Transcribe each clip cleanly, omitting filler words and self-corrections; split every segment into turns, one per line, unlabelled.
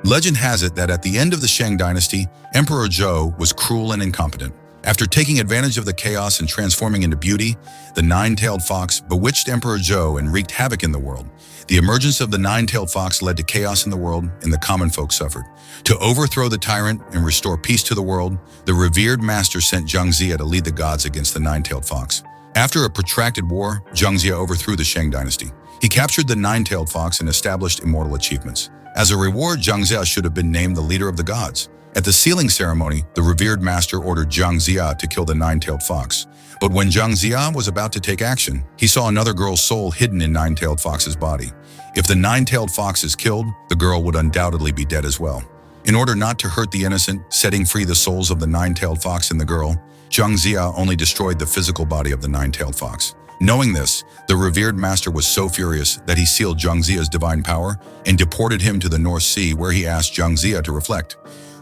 Legend has it that at the end of the Shang dynasty, Emperor Zhou was cruel and incompetent. After taking advantage of the chaos and transforming into beauty, the nine-tailed fox bewitched Emperor Zhou and wreaked havoc in the world. The emergence of the nine-tailed fox led to chaos in the world, and the common folk suffered. To overthrow the tyrant and restore peace to the world, the revered master sent Jiang Ziya to lead the gods against the nine-tailed fox. After a protracted war, Jiang Ziya overthrew the Shang dynasty. He captured the nine-tailed fox and established immortal achievements. As a reward, Jiang Ziya should have been named the leader of the gods. At the sealing ceremony, the revered master ordered Jiang Ziya to kill the nine-tailed fox. But when Jiang Ziya was about to take action, he saw another girl's soul hidden in nine-tailed fox's body. If the nine-tailed fox is killed, the girl would undoubtedly be dead as well. In order not to hurt the innocent, setting free the souls of the nine-tailed fox and the girl, Jiang Ziya only destroyed the physical body of the nine-tailed fox. Knowing this, the revered master was so furious that he sealed Jiang Ziya's divine power and deported him to the North Sea, where he asked Jiang Ziya to reflect.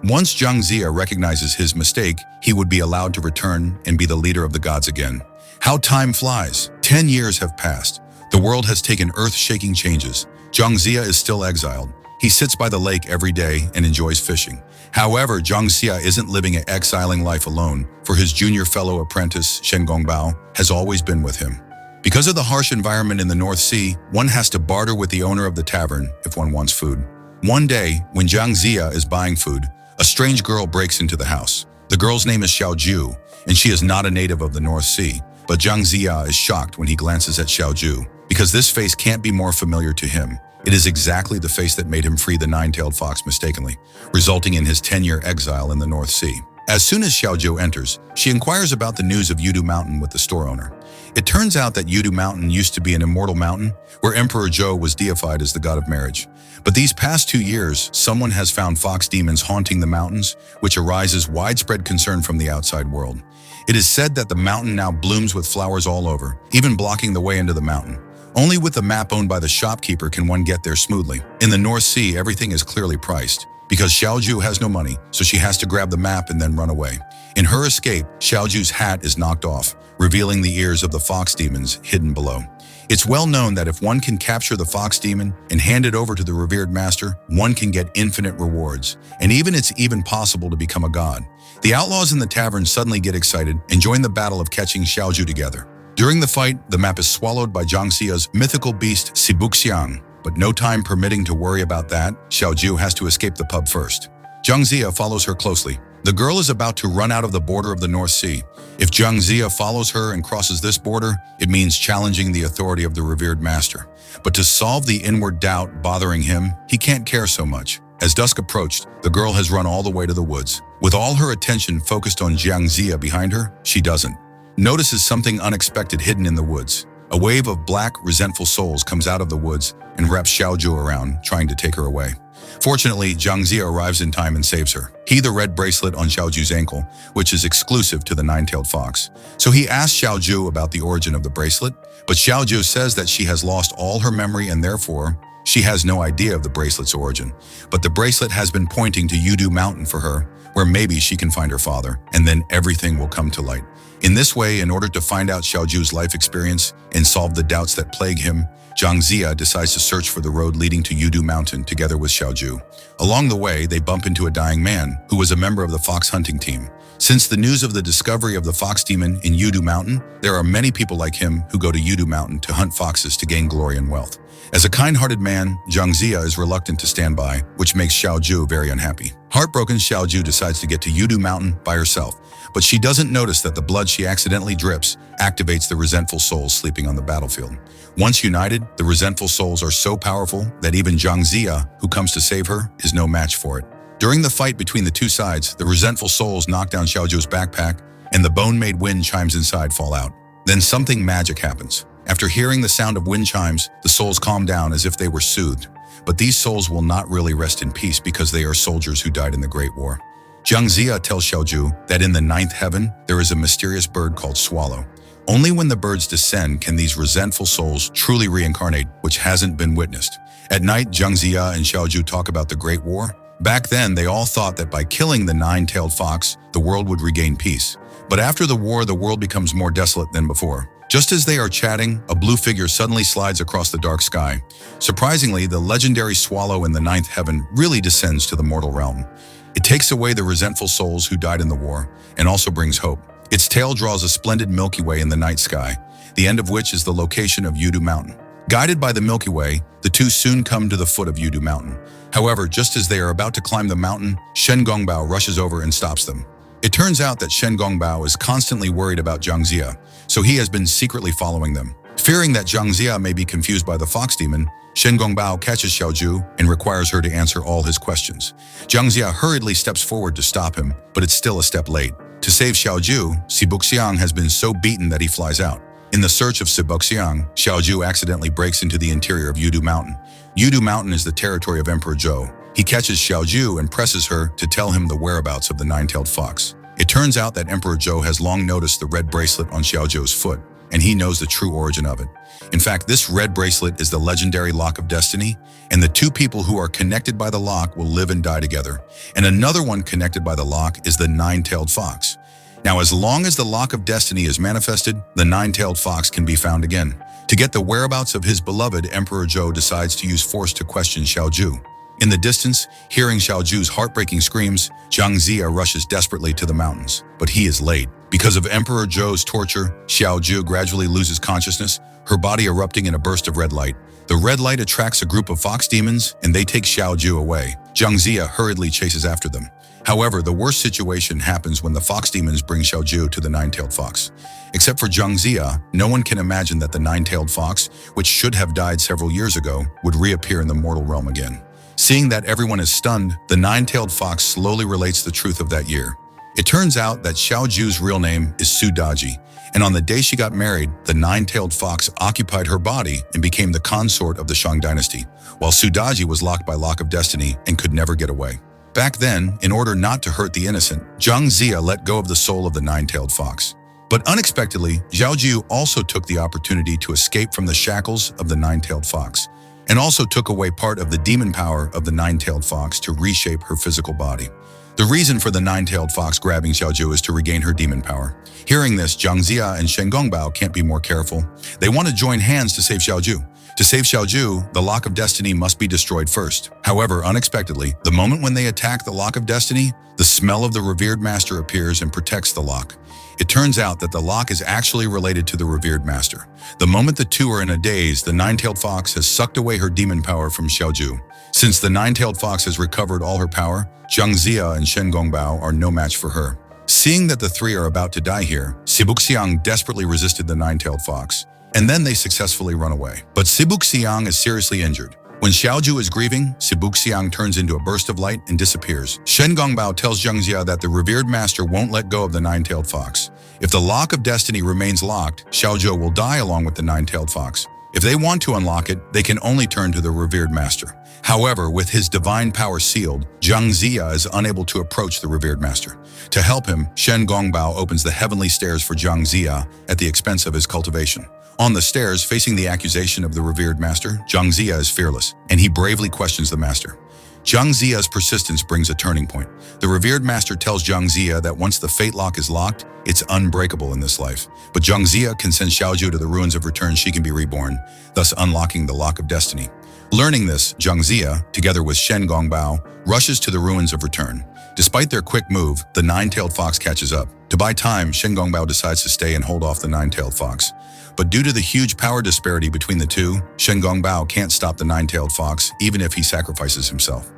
Once Jiang Ziya recognizes his mistake, he would be allowed to return and be the leader of the gods again. How time flies! 10 years have passed. The world has taken earth-shaking changes. Jiang Ziya is still exiled. He sits by the lake every day and enjoys fishing. However, Jiang Ziya isn't living an exiling life alone, for his junior fellow apprentice, Shen Gongbao, has always been with him. Because of the harsh environment in the North Sea, one has to barter with the owner of the tavern if one wants food. One day, when Jiang Ziya is buying food, a strange girl breaks into the house. The girl's name is Xiaoju, and she is not a native of the North Sea. But Jiang Ziya is shocked when he glances at Xiaoju, because this face can't be more familiar to him. It is exactly the face that made him free the nine-tailed fox mistakenly, resulting in his 10-year exile in the North Sea. As soon as Xiaoju enters, she inquires about the news of Yudu Mountain with the store owner. It turns out that Yudu Mountain used to be an immortal mountain where Emperor Zhou was deified as the god of marriage. But these past 2 years, someone has found fox demons haunting the mountains, which arises widespread concern from the outside world. It is said that the mountain now blooms with flowers all over, even blocking the way into the mountain. Only with the map owned by the shopkeeper can one get there smoothly. In the North Sea, everything is clearly priced. Because Xiaoju has no money, so she has to grab the map and then run away. In her escape, Xiaoju's hat is knocked off, revealing the ears of the fox demons hidden below. It's well known that if one can capture the fox demon and hand it over to the revered master, one can get infinite rewards, and it's even possible to become a god. The outlaws in the tavern suddenly get excited and join the battle of catching Xiaoju together. During the fight, the map is swallowed by Jiang Ziya's mythical beast Sibuxiang, but no time permitting to worry about that, Xiaoju has to escape the pub first. Jiang Ziya follows her closely. The girl is about to run out of the border of the North Sea. If Jiang Ziya follows her and crosses this border, it means challenging the authority of the revered master. But to solve the inward doubt bothering him, he can't care so much. As dusk approached, the girl has run all the way to the woods. With all her attention focused on Jiang Ziya behind her, she doesn't notices something unexpected hidden in the woods. A wave of black, resentful souls comes out of the woods and wraps Xiaoju around, trying to take her away. Fortunately, Jiang Ziya arrives in time and saves her. He the red bracelet on Xiaoju's ankle, which is exclusive to the nine-tailed fox. So he asks Xiaoju about the origin of the bracelet, but Xiaoju says that she has lost all her memory and therefore, she has no idea of the bracelet's origin. But the bracelet has been pointing to Yudu Mountain for her, where maybe she can find her father, and then everything will come to light. In this way, in order to find out Xiaoju's life experience and solve the doubts that plague him, Jiang Ziya decides to search for the road leading to Yudu Mountain together with Xiaoju. Along the way, they bump into a dying man who was a member of the fox hunting team. Since the news of the discovery of the fox demon in Yudu Mountain, there are many people like him who go to Yudu Mountain to hunt foxes to gain glory and wealth. As a kind-hearted man, Jiang Ziya is reluctant to stand by, which makes Xiaoju very unhappy. Heartbroken, Xiaoju decides to get to Yudu Mountain by herself, but she doesn't notice that the blood she accidentally drips activates the resentful souls sleeping on the battlefield. Once united, the resentful souls are so powerful that even Jiang Ziya, who comes to save her, is no match for it. During the fight between the two sides, the resentful souls knock down Xiaoju's backpack, and the bone-made wind chimes inside fall out. Then something magic happens. After hearing the sound of wind chimes, the souls calm down as if they were soothed. But these souls will not really rest in peace because they are soldiers who died in the Great War. Jiang Ziya tells Xiaoju that in the ninth heaven, there is a mysterious bird called Swallow. Only when the birds descend can these resentful souls truly reincarnate, which hasn't been witnessed. At night, Jiang Ziya and Xiaoju talk about the Great War. Back then, they all thought that by killing the nine-tailed fox, the world would regain peace. But after the war, the world becomes more desolate than before. Just as they are chatting, a blue figure suddenly slides across the dark sky. Surprisingly, the legendary swallow in the ninth heaven really descends to the mortal realm. It takes away the resentful souls who died in the war, and also brings hope. Its tail draws a splendid Milky Way in the night sky, the end of which is the location of Yudu Mountain. Guided by the Milky Way, the two soon come to the foot of Yudu Mountain. However, just as they are about to climb the mountain, Shen Gongbao rushes over and stops them. It turns out that Shen Gongbao is constantly worried about Jiang Ziya, so he has been secretly following them. Fearing that Jiang Ziya may be confused by the fox demon, Shen Gongbao catches Xiaoju and requires her to answer all his questions. Jiang Ziya hurriedly steps forward to stop him, but it's still a step late. To save Xiaoju, Sibuxiang has been so beaten that he flies out. In the search of Sibuxiang, Xiaoju accidentally breaks into the interior of Yudu Mountain. Yudu Mountain is the territory of Emperor Zhou. He catches Xiaoju and presses her to tell him the whereabouts of the nine-tailed fox. It turns out that Emperor Zhou has long noticed the red bracelet on Xiaoju's foot, and he knows the true origin of it. In fact, this red bracelet is the legendary Lock of Destiny, and the two people who are connected by the lock will live and die together. And another one connected by the lock is the nine-tailed fox. Now, as long as the Lock of Destiny is manifested, the nine-tailed fox can be found again. To get the whereabouts of his beloved, Emperor Zhou decides to use force to question Xiaoju. In the distance, hearing Xiaoju's heartbreaking screams, Jiang Ziya rushes desperately to the mountains. But he is late. Because of Emperor Zhou's torture, Xiaoju gradually loses consciousness, her body erupting in a burst of red light. The red light attracts a group of fox demons, and they take Xiaoju away. Jiang Ziya hurriedly chases after them. However, the worst situation happens when the fox demons bring Xiaoju to the nine-tailed fox. Except for Jiang Ziya, no one can imagine that the nine-tailed fox, which should have died several years ago, would reappear in the mortal realm again. Seeing that everyone is stunned, the nine-tailed fox slowly relates the truth of that year. It turns out that Xiaoju's real name is Su Daji, and on the day she got married, the nine-tailed fox occupied her body and became the consort of the Shang dynasty, while Su Daji was locked by Lock of Destiny and could never get away. Back then, in order not to hurt the innocent, Jiang Ziya let go of the soul of the nine-tailed fox. But unexpectedly, Xiaoju also took the opportunity to escape from the shackles of the nine-tailed fox, and also took away part of the demon power of the nine-tailed fox to reshape her physical body. The reason for the nine-tailed fox grabbing Xiaoju is to regain her demon power. Hearing this, Jiang Ziya and Shen Gongbao can't be more careful. They want to join hands to save Xiaoju. To save Xiaoju, the Lock of Destiny must be destroyed first. However, unexpectedly, the moment when they attack the Lock of Destiny, the smell of the revered master appears and protects the lock. It turns out that the lock is actually related to the revered master. The moment the two are in a daze, the nine-tailed fox has sucked away her demon power from Xiaoju. Since the nine-tailed fox has recovered all her power, Jiang Ziya and Shen Gongbao are no match for her. Seeing that the three are about to die here, Sibuxiang desperately resisted the nine-tailed fox, and then they successfully run away. But Sibuxiang is seriously injured. When Xiaoju is grieving, Sibuxiang turns into a burst of light and disappears. Shen Gongbao tells Jiang Ziya that the revered master won't let go of the nine-tailed fox. If the Lock of Destiny remains locked, Xiaoju will die along with the nine-tailed fox. If they want to unlock it, they can only turn to the revered master. However, with his divine power sealed, Jiang Ziya is unable to approach the revered master. To help him, Shen Gongbao opens the heavenly stairs for Jiang Ziya at the expense of his cultivation. On the stairs, facing the accusation of the revered master, Jiang Ziya is fearless, and he bravely questions the master. Jiang Ziya's persistence brings a turning point. The revered master tells Jiang Ziya that once the fate lock is locked, it's unbreakable in this life. But Jiang Ziya can send Xiaoju to the ruins of return she can be reborn, thus unlocking the Lock of Destiny. Learning this, Jiang Ziya, together with Shen Gongbao, rushes to the ruins of return. Despite their quick move, the nine-tailed fox catches up. To buy time, Shen Gongbao decides to stay and hold off the nine-tailed fox. But due to the huge power disparity between the two, Shen Gongbao can't stop the nine-tailed fox, even if he sacrifices himself.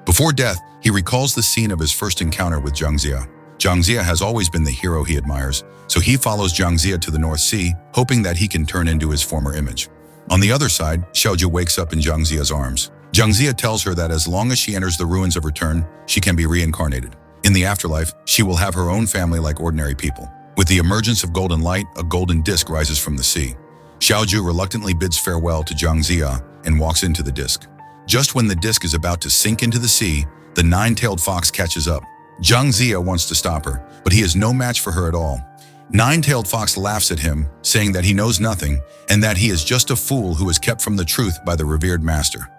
Before death, he recalls the scene of his first encounter with Jiang Ziya. Jiang Ziya has always been the hero he admires, so he follows Jiang Ziya to the North Sea, hoping that he can turn into his former image. On the other side, Xiaoju wakes up in Jiang Ziya's arms. Jiang Ziya tells her that as long as she enters the ruins of return, she can be reincarnated. In the afterlife, she will have her own family like ordinary people. With the emergence of golden light, a golden disc rises from the sea. Xiaoju reluctantly bids farewell to Jiang Ziya and walks into the disc. Just when the disc is about to sink into the sea, the nine-tailed fox catches up. Jiang Ziya wants to stop her, but he is no match for her at all. Nine-tailed fox laughs at him, saying that he knows nothing and that he is just a fool who is kept from the truth by the revered master.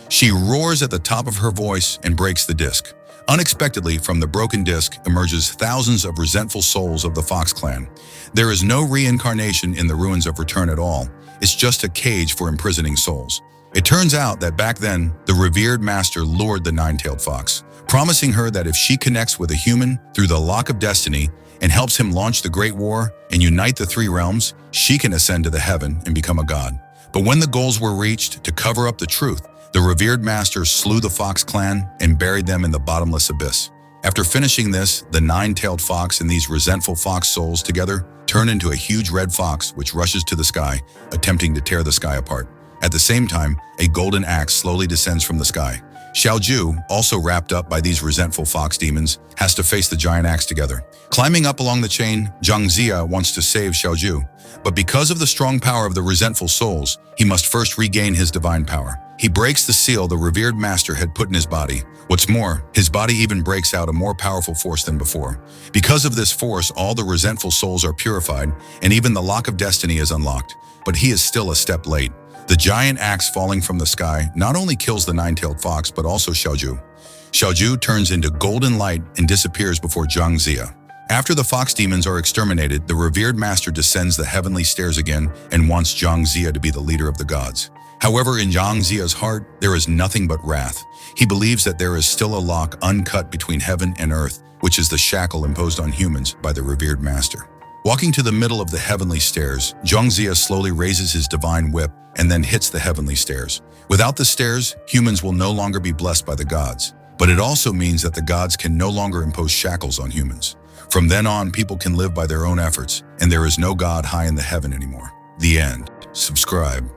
She roars at the top of her voice and breaks the disc. Unexpectedly, from the broken disc emerges thousands of resentful souls of the Fox clan. There is no reincarnation in the ruins of Return at all. It's just a cage for imprisoning souls. It turns out that back then, the revered master lured the nine-tailed fox, promising her that if she connects with a human through the lock of destiny and helps him launch the Great War and unite the three realms, she can ascend to the heaven and become a god. But when the goals were reached, to cover up the truth, the revered master slew the Fox clan and buried them in the bottomless abyss. After finishing this, the nine-tailed fox and these resentful fox souls together turn into a huge red fox which rushes to the sky, attempting to tear the sky apart. At the same time, a golden axe slowly descends from the sky. Xiaoju, also wrapped up by these resentful fox demons, has to face the giant axe together. Climbing up along the chain, Jiang Ziya wants to save Xiaoju, but because of the strong power of the resentful souls, he must first regain his divine power. He breaks the seal the revered master had put in his body. What's more, his body even breaks out a more powerful force than before. Because of this force, all the resentful souls are purified, and even the lock of destiny is unlocked. But he is still a step late. The giant axe falling from the sky not only kills the nine-tailed fox, but also Xiaoju. Xiaoju turns into golden light and disappears before Jiang Ziya. After the fox demons are exterminated, the revered master descends the heavenly stairs again and wants Jiang Ziya to be the leader of the gods. However, in Jiang Ziya's heart, there is nothing but wrath. He believes that there is still a lock uncut between heaven and earth, which is the shackle imposed on humans by the revered master. Walking to the middle of the heavenly stairs, Jiang Ziya slowly raises his divine whip and then hits the heavenly stairs. Without the stairs, humans will no longer be blessed by the gods. But it also means that the gods can no longer impose shackles on humans. From then on, people can live by their own efforts, and there is no god high in the heaven anymore. The end. Subscribe.